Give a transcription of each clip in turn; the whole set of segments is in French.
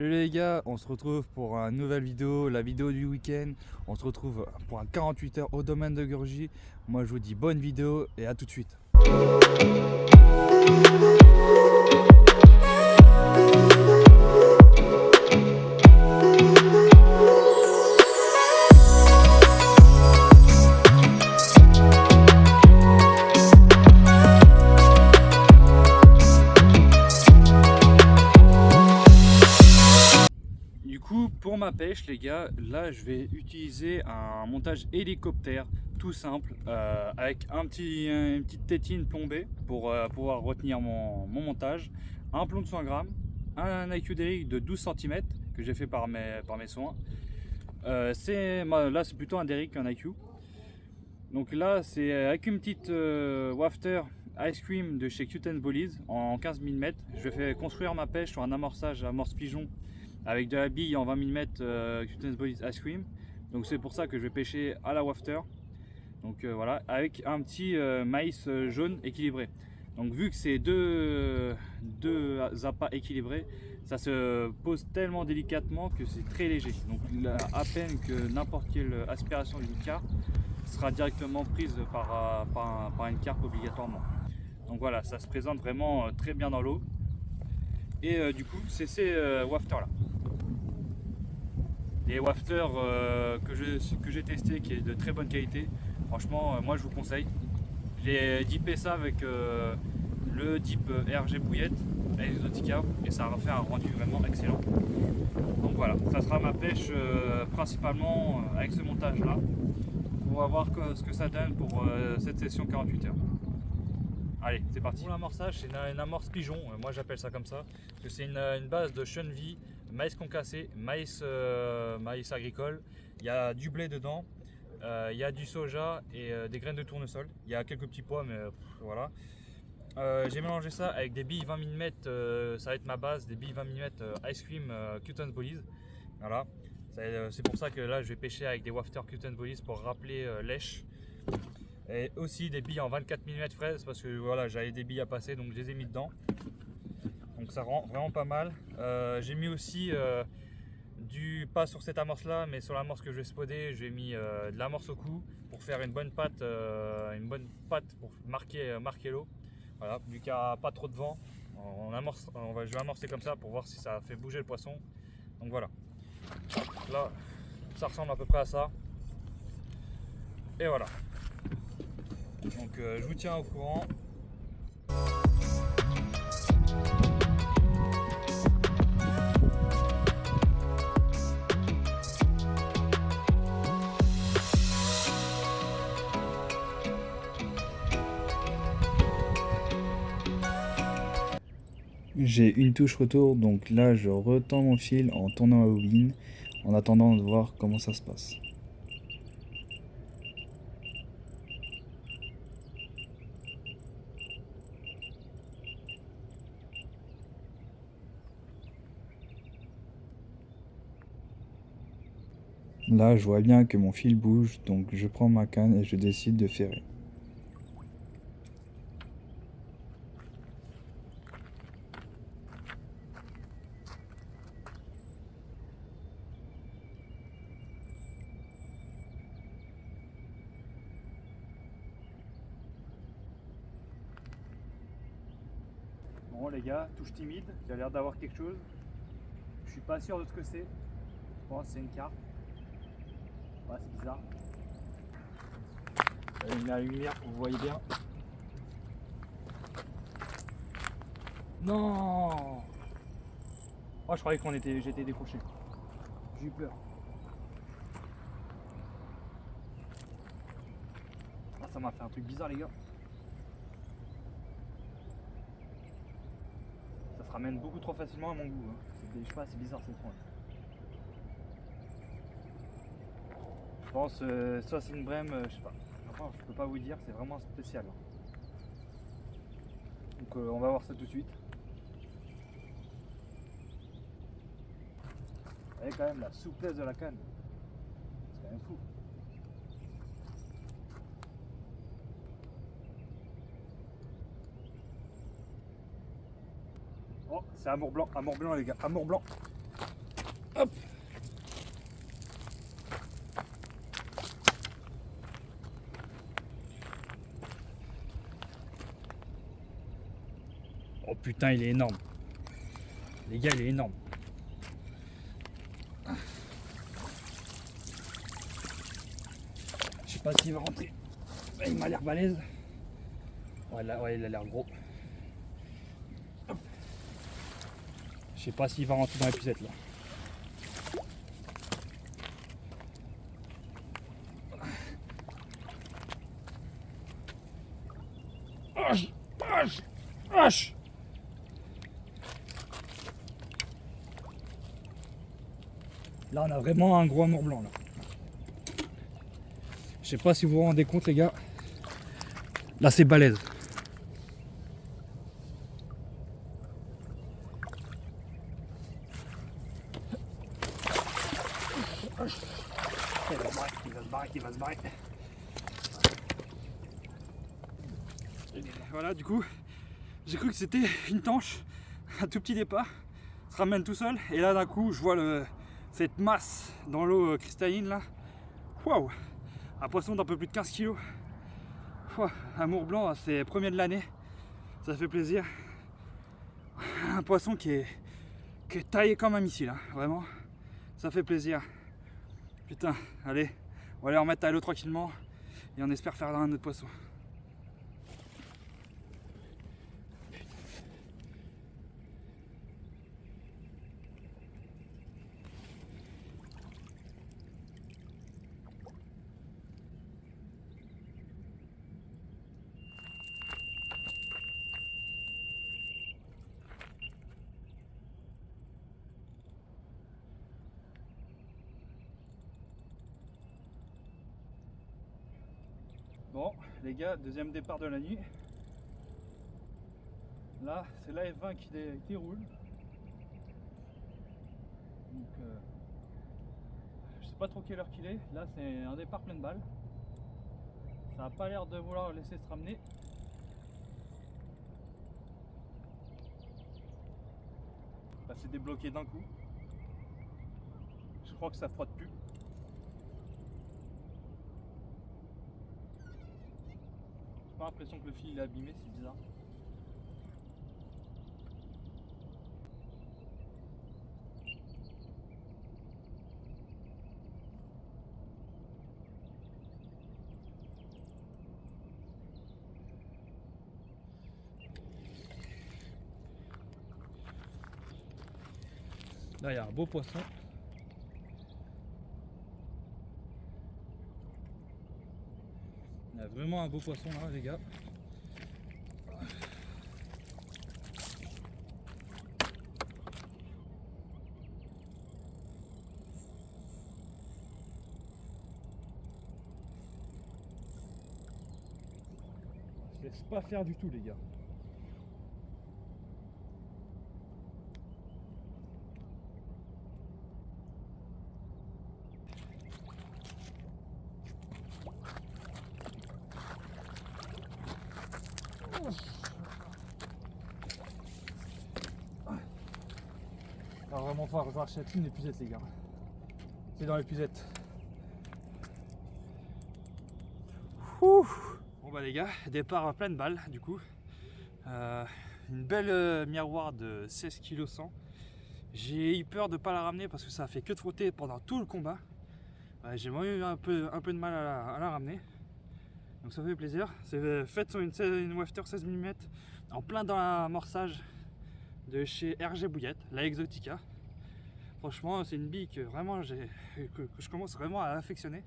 Salut les gars, on se retrouve pour une nouvelle vidéo, la vidéo du week-end. On se retrouve pour un 48 heures au domaine de Gurgis. Moi je vous dis bonne vidéo et à tout de suite. Du coup, pour ma pêche, les gars, là je vais utiliser un montage hélicoptère tout simple avec une petite tétine plombée pour pouvoir retenir mon montage, un plomb de 100 grammes, un IQ Derrick de 12 cm que j'ai fait par mes soins. Là c'est plutôt un Derrick qu'un IQ. Donc là c'est avec une petite wafter ice cream de chez Cute Bullies en 15 mm. Je vais faire construire ma pêche sur un amorçage amorce pigeon avec de la bille en 20 mm Cute Bullies Ice Cream. Donc c'est pour ça que je vais pêcher à la wafter. Donc voilà, avec un petit maïs jaune équilibré. Donc vu que c'est deux appâts équilibrés, ça se pose tellement délicatement que c'est très léger. Donc à peine que n'importe quelle aspiration d'une carpe sera directement prise par une carpe obligatoirement. Donc voilà, ça se présente vraiment très bien dans l'eau. Et du coup, c'est ces wafters là. Les wafters que j'ai testé qui est de très bonne qualité. Franchement, moi je vous conseille. J'ai dippé ça avec le dip RG Bouillette Exotica et ça a fait un rendu vraiment excellent. Donc voilà, ça sera ma pêche principalement avec ce montage là. On va voir ce que ça donne pour cette session 48 heures. Allez, c'est parti. Pour l'amorçage, c'est une amorce pigeon, moi j'appelle ça comme ça, parce que c'est une base de chenille, maïs concassé, maïs agricole, il y a du blé dedans, il y a du soja et des graines de tournesol, il y a quelques petits pois, mais voilà. J'ai mélangé ça avec des billes 20 mm, ça va être ma base, des billes 20 mm Ice Cream Cute Bullies. Voilà, c'est pour ça que là je vais pêcher avec des wafter Cute Bullies pour rappeler lèche. Et aussi des billes en 24 mm fraises parce que voilà, j'avais des billes à passer donc je les ai mis dedans. Donc ça rend vraiment pas mal. J'ai mis aussi pas sur cette amorce là mais sur l'amorce que je vais spoder, j'ai mis de l'amorce au cou pour faire une bonne patte pour marquer l'eau. Voilà, vu qu'il n'y a pas trop de vent, je vais amorcer comme ça pour voir si ça fait bouger le poisson. Donc voilà, là ça ressemble à peu près à ça. Et voilà. Donc je vous tiens au courant. J'ai une touche retour, donc là je retends mon fil en tournant la bobine en attendant de voir comment ça se passe. Là je vois bien que mon fil bouge, donc je prends ma canne et je décide de ferrer. Bon les gars, touche timide, il a l'air d'avoir quelque chose. Je suis pas sûr de ce que c'est. Je pense que c'est une carpe. Ouais, c'est bizarre. J'allume la lumière pour que vous voyez bien. Non. Oh, je croyais j'étais décroché. J'ai eu peur. Ah, ça m'a fait un truc bizarre les gars. Ça se ramène beaucoup trop facilement à mon goût. Je sais pas, c'est bizarre cette fois. Je pense soit c'est une brème, je sais pas. Enfin, je peux pas vous dire, c'est vraiment spécial. Donc on va voir ça tout de suite. Vous voyez quand même la souplesse de la canne. C'est quand même fou. Oh, c'est amour blanc les gars, amour blanc. Hop. Oh putain, il est énorme. Les gars, il est énorme. Je sais pas s'il va rentrer. Il m'a l'air balèze. Ouais, là, ouais, il a l'air gros. Je sais pas s'il va rentrer dans l'épuisette là. Hache, hache, hache. Là on a vraiment un gros amour blanc là. Je sais pas si vous vous rendez compte les gars. Là c'est balèze. Il va se barrer. Voilà, du coup, j'ai cru que c'était une tanche, un tout petit départ, se ramène tout seul, et là d'un coup, je vois cette masse dans l'eau cristalline là. Waouh! Un poisson d'un peu plus de 15 kg. Amour blanc, c'est premier de l'année, ça fait plaisir. Un poisson qui est taillé comme un missile, hein. Vraiment, ça fait plaisir. Putain, allez, on va aller remettre à l'eau tranquillement et on espère faire un autre poisson. Bon, les gars, deuxième départ de la nuit. Là, c'est l'AF20 qui roule. Donc, je sais pas trop quelle heure qu'il est. Là, c'est un départ plein de balles. Ça n'a pas l'air de vouloir laisser se ramener. Là, c'est débloqué d'un coup. Je crois que ça frotte plus. J'ai pas l'impression que le fil est abîmé, c'est bizarre. Là, il y a un beau poisson. Il y a vraiment un beau poisson là, les gars. On se laisse pas faire du tout, les gars. Il va vraiment falloir que je rachète une épuisette, les gars. C'est dans l'épuisette. Bon bah les gars, départ plein de balles du coup. Une belle miroir de 16 kg 100. J'ai eu peur de pas la ramener parce que ça a fait que de frotter pendant tout le combat. J'ai vraiment eu un peu de mal à la ramener. Donc ça fait plaisir. C'est fait sur une wafter 16 mm en plein dans l'amorçage de chez RG Bouillette, la Exotica. Franchement, c'est une bille que vraiment que je commence vraiment à affectionner.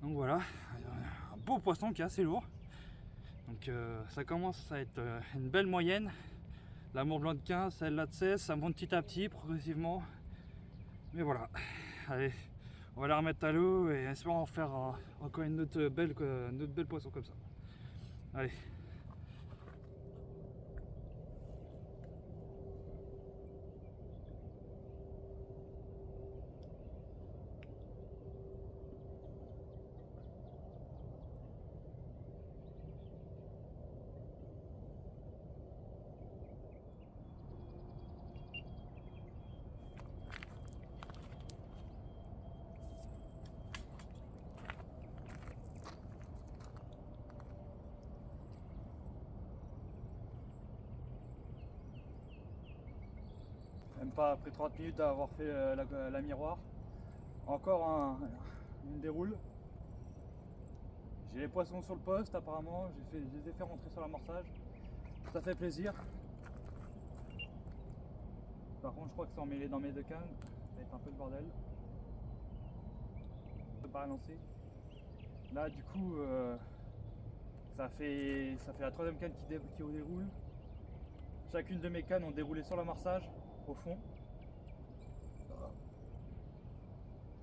Donc voilà, un beau poisson qui est assez lourd. Donc ça commence à être une belle moyenne. L'amour blanc de 15, celle-là de 16, ça monte petit à petit, progressivement. Mais voilà, allez, on va la remettre à l'eau et espérons en faire encore une autre belle poisson comme ça. Allez. pas après 30 minutes à avoir fait la miroir. Encore une déroule. J'ai les poissons sur le poste apparemment, je les ai fait rentrer sur l'amorçage. Ça fait plaisir. Par contre je crois que c'est emmêlé dans mes deux cannes, ça va être un peu le bordel. Je peux pas relancer. Là du coup ça fait la troisième canne qui déroule. Chacune de mes cannes ont déroulé sur l'amorçage au fond.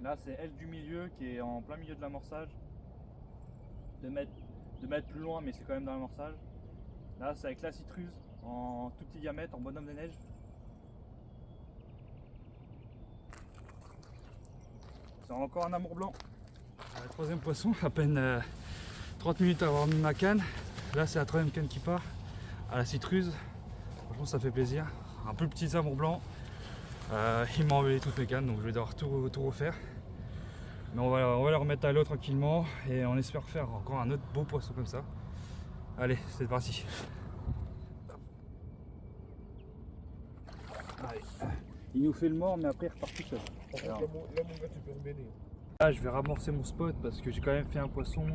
Là c'est elle du milieu qui est en plein milieu de l'amorçage. 2 mètres plus loin mais c'est quand même dans l'amorçage. Là c'est avec la citruse en tout petit diamètre, en bonhomme de neige. C'est encore un amour blanc. Le troisième poisson, à peine 30 minutes à avoir mis ma canne. Là c'est la troisième canne qui part à la citruse. Franchement ça fait plaisir. Un peu petit amour blanc. Il m'a enlevé toutes mes cannes donc je vais devoir tout refaire. Mais on va le remettre à l'eau tranquillement et on espère faire encore un autre beau poisson comme ça. Allez, c'est parti. Allez. Il nous fait le mort mais après il repart tout seul. Là mon gars tu peux me baigner. Là je vais ramorcer mon spot parce que j'ai quand même fait un poisson.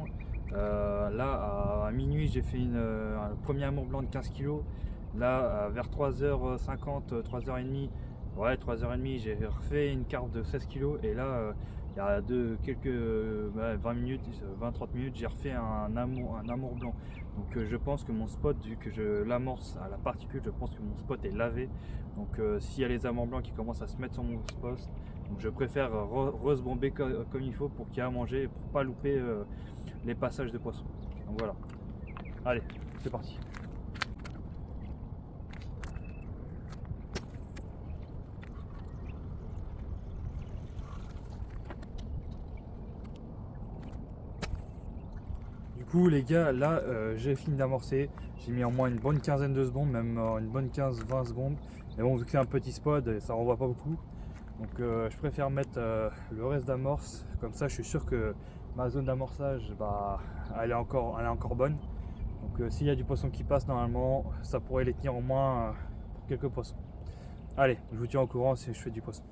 Là à minuit j'ai fait un premier amour blanc de 15 kg. Là vers 3h50, 3h30, ouais 3h30 j'ai refait une carpe de 16 kg et là il y a quelques 20 minutes, 20-30 minutes j'ai refait un amour blanc. Donc je pense que mon spot, vu que je l'amorce à la particule, je pense que mon spot est lavé. Donc s'il y a les amours blancs qui commencent à se mettre sur mon spot, donc je préfère re-bomber comme il faut pour qu'il y ait à manger et pour pas louper les passages de poissons. Donc voilà. Allez, c'est parti. Du coup les gars, là j'ai fini d'amorcer. J'ai mis en moins une bonne quinzaine de secondes, même une bonne 15-20 secondes. Mais bon, vu que c'est un petit spot, ça renvoie pas beaucoup. Donc je préfère mettre le reste d'amorce. Comme ça je suis sûr que ma zone d'amorçage, elle est encore bonne. Donc s'il y a du poisson qui passe, normalement ça pourrait les tenir au moins pour quelques poissons. Allez, je vous tiens au courant si je fais du poisson.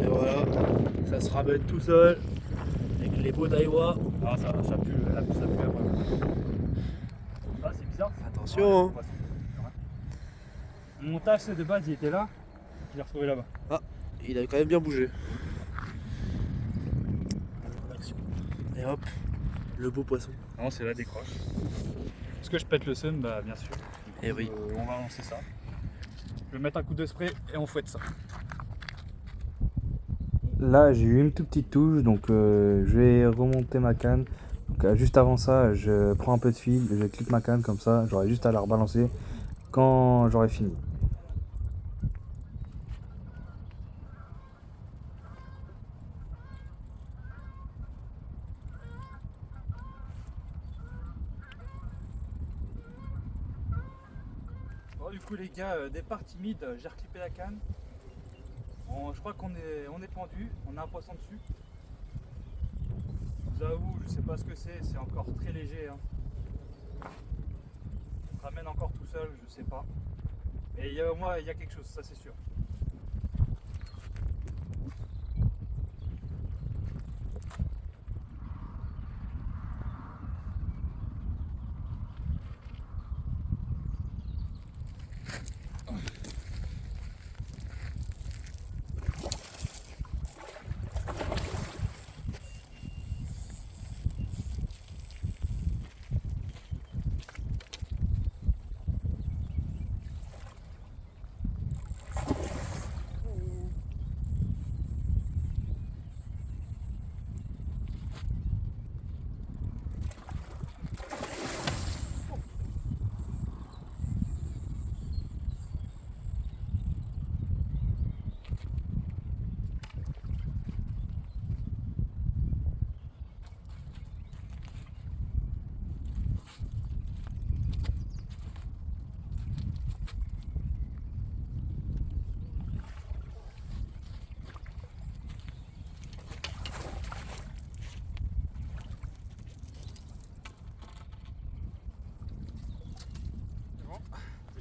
Et voilà, ça se ramène tout seul avec les beaux Daiwa. Ah ça pue, ça pue après. Ah c'est bizarre. Attention hein. Mon montage de base il était là, je l'ai retrouvé là-bas. Ah, il a quand même bien bougé. Et hop, le beau poisson. Non, c'est la décroche. Est-ce que je pète le seum? Bah bien sûr. Et oui. On va lancer ça. Je vais mettre un coup de spray et on fouette ça. Là j'ai eu une toute petite touche, donc je vais remonter ma canne. Donc, juste avant ça, je prends un peu de fil, je clique ma canne comme ça, j'aurai juste à la rebalancer quand j'aurai fini. Bon, du coup les gars, départ timide, j'ai reclippé la canne. Je crois qu'on est pendu, on a un poisson dessus. Je vous avoue, je sais pas ce que c'est encore très léger. Hein. Ça se ramène encore tout seul, je sais pas. Mais il y a quelque chose, ça c'est sûr.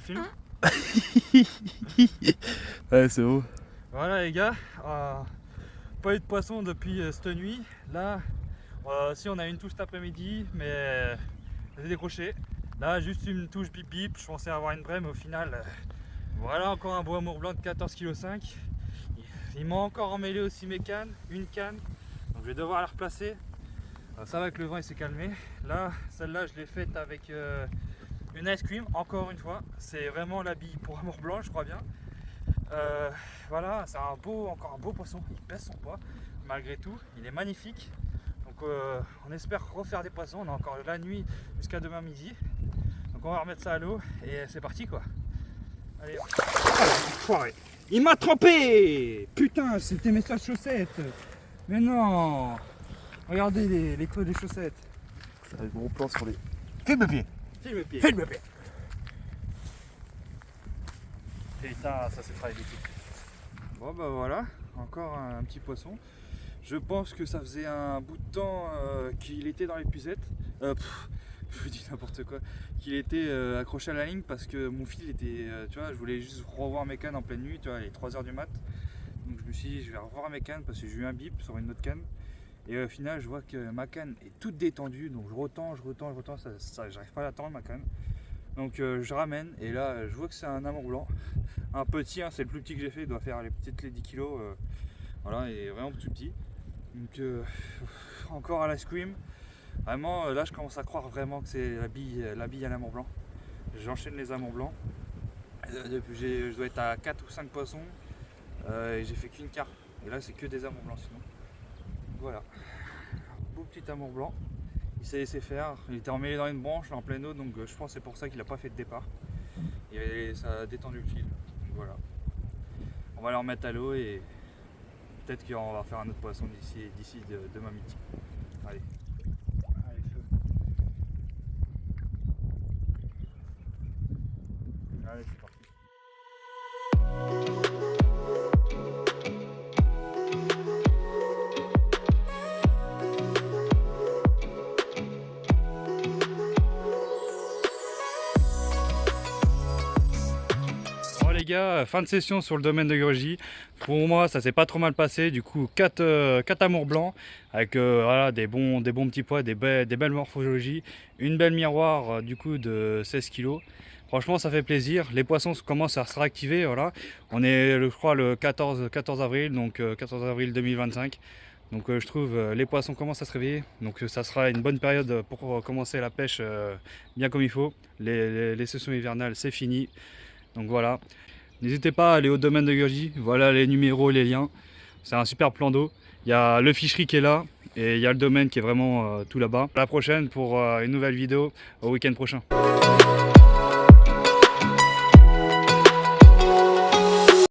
filmes. Ouais, c'est beau. Voilà les gars, pas eu de poisson depuis cette nuit. Là, si on a une touche cet après-midi, mais j'ai décroché. Là, juste une touche bip bip, je pensais avoir une vraie, mais au final, voilà encore un beau amour blanc de 14,5 kg. Il m'a encore emmêlé aussi mes cannes, une canne, donc je vais devoir la replacer. Ça va que le vent il s'est calmé. Là, celle-là, je l'ai faite avec une ice cream, encore une fois. C'est vraiment la bille pour amour blanc, je crois bien. Voilà, c'est encore un beau poisson, il pèse son poids malgré tout, il est magnifique. Donc on espère refaire des poissons, on a encore la nuit jusqu'à demain midi. Donc on va remettre ça à l'eau et c'est parti quoi. Allez. Il m'a trempé. Putain, c'était mes sales chaussettes. Mais non. Regardez les creux des chaussettes. Un gros plan sur les. Filme pied. Filme pied. Filme pied. Putain, ça c'est travail d'équipe. Bon bah voilà, encore un petit poisson. Je pense que ça faisait un bout de temps qu'il était dans l'épuisette. Je vous dis n'importe quoi. Qu'il était accroché à la ligne parce que mon fil était, tu vois, je voulais juste revoir mes cannes en pleine nuit, tu vois, il est 3 h du mat. Donc je me suis dit, je vais revoir mes cannes parce que j'ai eu un bip sur une autre canne. Et au final, je vois que ma canne est toute détendue, donc je retends, j'arrive pas à l'attendre ma canne. Donc je ramène et là, je vois que c'est un amour blanc. Un petit, hein, c'est le plus petit que j'ai fait, il doit faire peut-être les 10 kg. Voilà, il est vraiment tout petit. Donc encore à l'ice cream. Vraiment, là je commence à croire vraiment que c'est la bille à l'amour blanc. J'enchaîne les amours blancs. Je dois être à 4 ou 5 poissons. Et j'ai fait qu'une carte. Et là c'est que des amours blancs sinon. Voilà. Beau petit amour blanc. Il s'est laissé faire. Il était emmêlé dans une branche, là, en pleine eau, donc je pense que c'est pour ça qu'il n'a pas fait de départ. Et ça a détendu le fil. Donc, voilà. On va le remettre à l'eau et peut-être qu'on va faire un autre poisson d'ici demain midi. Allez. Allez, feu. Allez, c'est parti. Les gars, fin de session sur le domaine de Grugy. Pour moi ça s'est pas trop mal passé, du coup 4 amours blancs avec voilà, des bons petits poids, des belles morphologies, une belle miroir du coup de 16 kg. Franchement ça fait plaisir, les poissons commencent à se réactiver. Voilà. On est je crois le 14 avril, donc 14 avril 2025. Donc je trouve les poissons commencent à se réveiller, donc ça sera une bonne période pour commencer la pêche bien comme il faut. Les sessions hivernales c'est fini, donc voilà. N'hésitez pas à aller au domaine de Grugy, voilà les numéros, les liens. C'est un super plan d'eau. Il y a le fichery qui est là et il y a le domaine qui est vraiment tout là-bas. À la prochaine pour une nouvelle vidéo au week-end prochain.